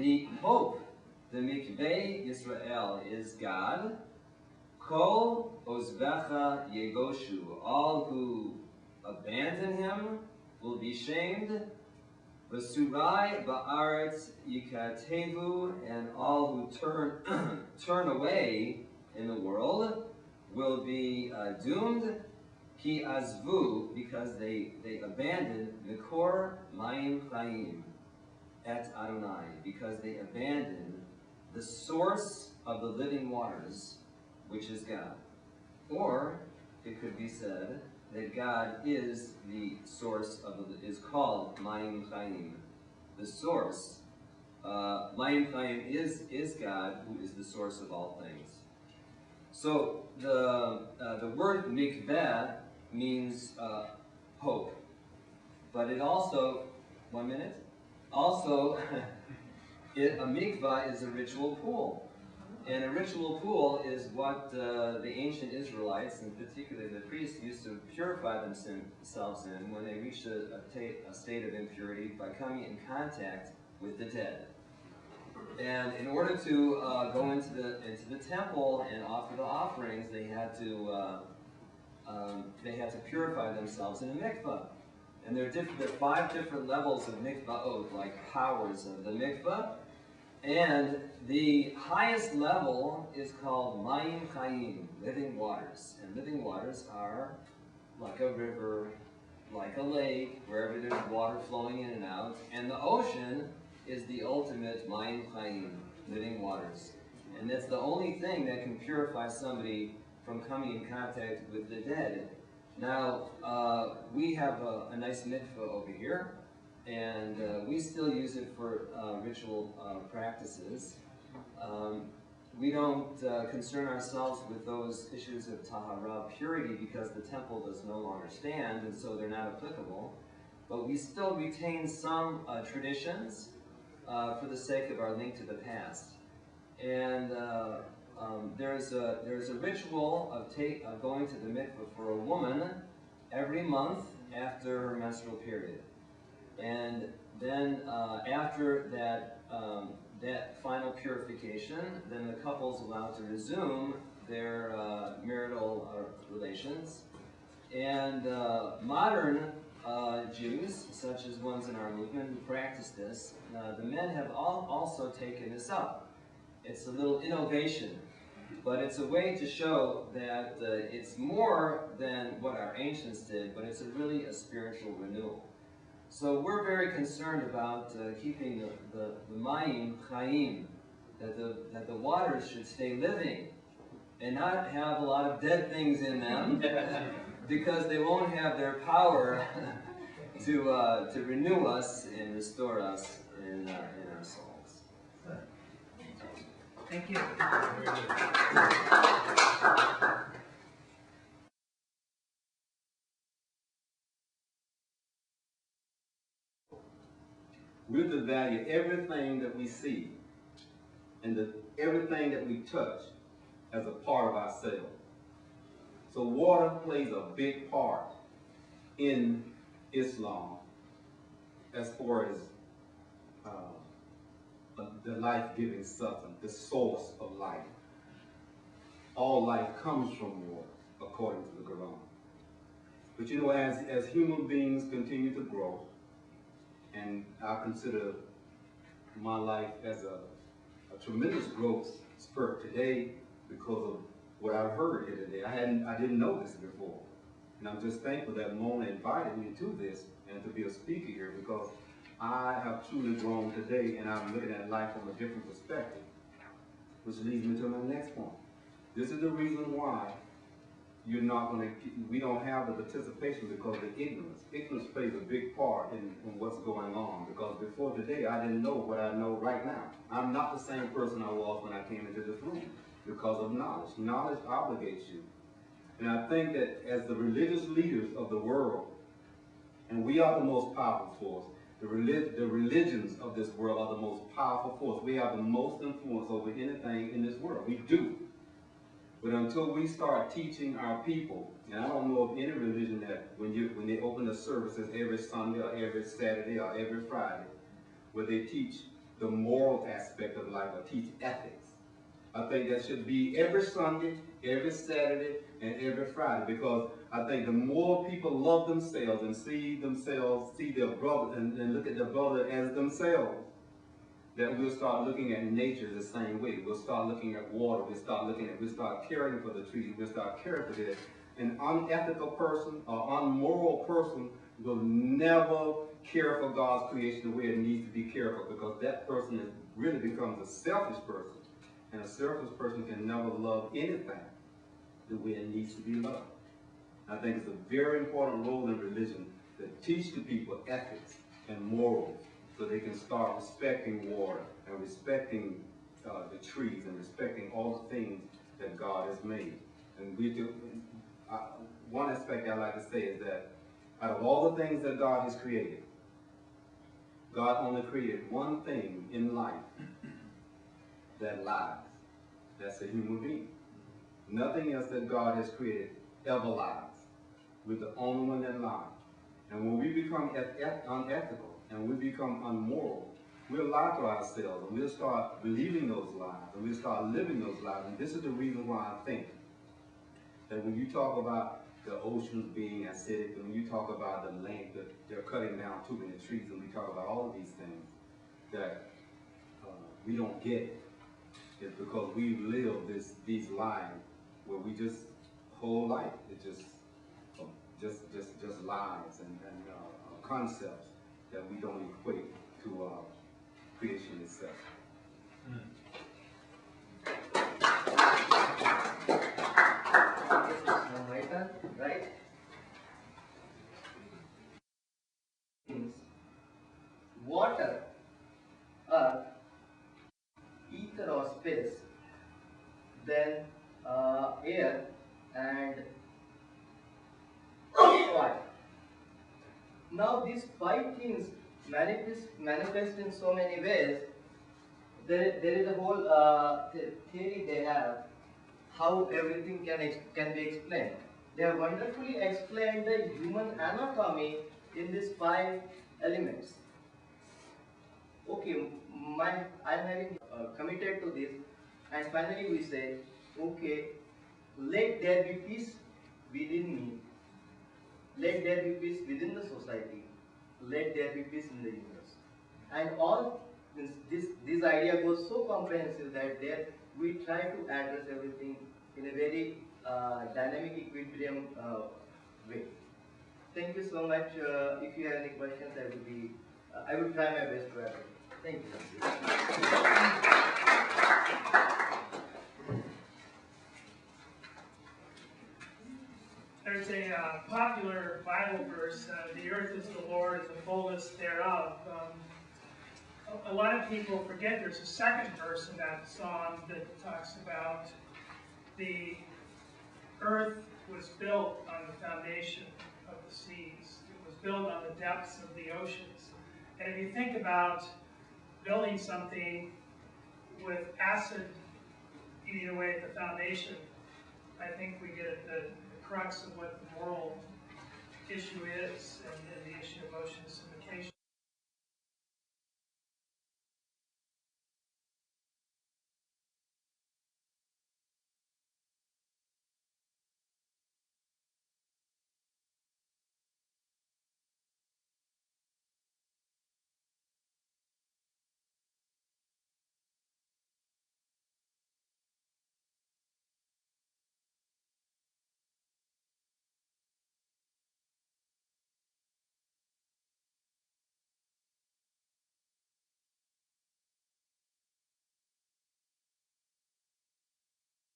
the hope, the mikveh Yisrael is God. Kol ozvecha yegoshu. All who abandon him will be shamed. V'surai ba'aretz yikatevu. And all who turn away in the world will be doomed. Ki azvu, because they abandoned mikor mayim chayim et Adonai, because they abandoned the source of the living waters, which is God. Or it could be said that God is the source of is called mayim chayim. The source, mayim chayim is God, who is the source of all things. So the word mikveh means hope, but it also, also a mikvah is a ritual pool. And a ritual pool is what the ancient Israelites, and particularly the priests, used to purify themselves in when they reached a state of impurity by coming in contact with the dead. And in order to go into the temple and offer the offerings, they had to purify themselves in a mikvah. And there are 5 different levels of mikvahot, like powers of the mikvah. And the highest level is called mayim chayim, living waters. And living waters are like a river, like a lake, wherever there's water flowing in and out. And the ocean is the ultimate mayim chayim, living waters. And that's the only thing that can purify somebody from coming in contact with the dead. Now, we have a nice mikvah over here, and we still use it for ritual practices. We don't concern ourselves with those issues of tahara, purity, because the temple does no longer stand, and so they're not applicable. But we still retain some traditions for the sake of our link to the past. And there's a ritual of going to the mikveh for a woman every month after her menstrual period. And then after that final purification, then the couple's allowed to resume their marital relations. And modern Jews, such as ones in our movement who practice this, the men have also taken this up. It's a little innovation, but it's a way to show that it's more than what our ancients did, but it's really a spiritual renewal. So we're very concerned about keeping the mayim chayim, that the waters should stay living and not have a lot of dead things in them, because they won't have their power to renew us and restore us in our souls. Thank you. We're to value everything that we see and everything that we touch as a part of ourselves. So water plays a big part in Islam as far as the life-giving substance, the source of life. All life comes from water, according to the Quran. But you know, as human beings continue to grow, and I consider my life as a tremendous growth spurt today because of what I've heard here today. I didn't know this before. And I'm just thankful that Mona invited me to this and to be a speaker here, because I have truly grown today, and I'm looking at life from a different perspective, which leads me to my next point. This is the reason why we don't have the participation, because of ignorance. Ignorance plays a big part in what's going on, because before today, I didn't know what I know right now. I'm not the same person I was when I came into this room because of knowledge. Knowledge obligates you. And I think that as the religious leaders of the world, and we are the most powerful force, the religions of this world are the most powerful force. We have the most influence over anything in this world. We do. But until we start teaching our people, and I don't know of any religion that when they open the services every Sunday or every Saturday or every Friday, where they teach the moral aspect of life or teach ethics. I think that should be every Sunday, every Saturday, and every Friday, because I think the more people love themselves and see their brother, and look at their brother as themselves, that we'll start looking at nature the same way. We'll start looking at water. We'll start caring for the trees. We'll start caring for this. An unethical person or unmoral person will never care for God's creation the way it needs to be cared for, because that person really becomes a selfish person. And a selfish person can never love anything the way it needs to be loved. I think it's a very important role in religion to teach the people ethics and morals, so they can start respecting water and respecting the trees and respecting all the things that God has made. And we do. One aspect I like to say is that out of all the things that God has created, God only created one thing in life that lies. That's a human being. Nothing else that God has created ever lies. We're the only one that lies. And when we become unethical and we become unmoral, we'll lie to ourselves and we'll start believing those lies and we'll start living those lies. And this is the reason why I think that when you talk about the oceans being acidic, and when you talk about the land, that they're cutting down too many trees, and we talk about all of these things, that we don't get it. It's because we live these lives where we just whole life it's just lies and concepts that we don't equate to creation itself. My turn, right? Water, earth, ether or space, then air and fire. Now these five things manifest in so many ways. There is a whole theory they have how everything can be explained. They have wonderfully explained the human anatomy in these five elements. Okay, I'm having committed to this, and finally we say, okay, let there be peace within me, let there be peace within the society, let there be peace in the universe. And all this idea goes so comprehensive that there we try to address everything in a very dynamic equilibrium way. Thank you so much. If you have any questions, I will try my best to answer. Thank you. There's a popular Bible verse, the earth is the Lord and the fullness thereof. A lot of people forget there's a second verse in that song that talks about the earth was built on the foundation of the seas. It was built on the depths of the oceans. And if you think about building something with acid eating away at the foundation, I think we get at the crux of what the moral issue is and the issue of ocean acidification.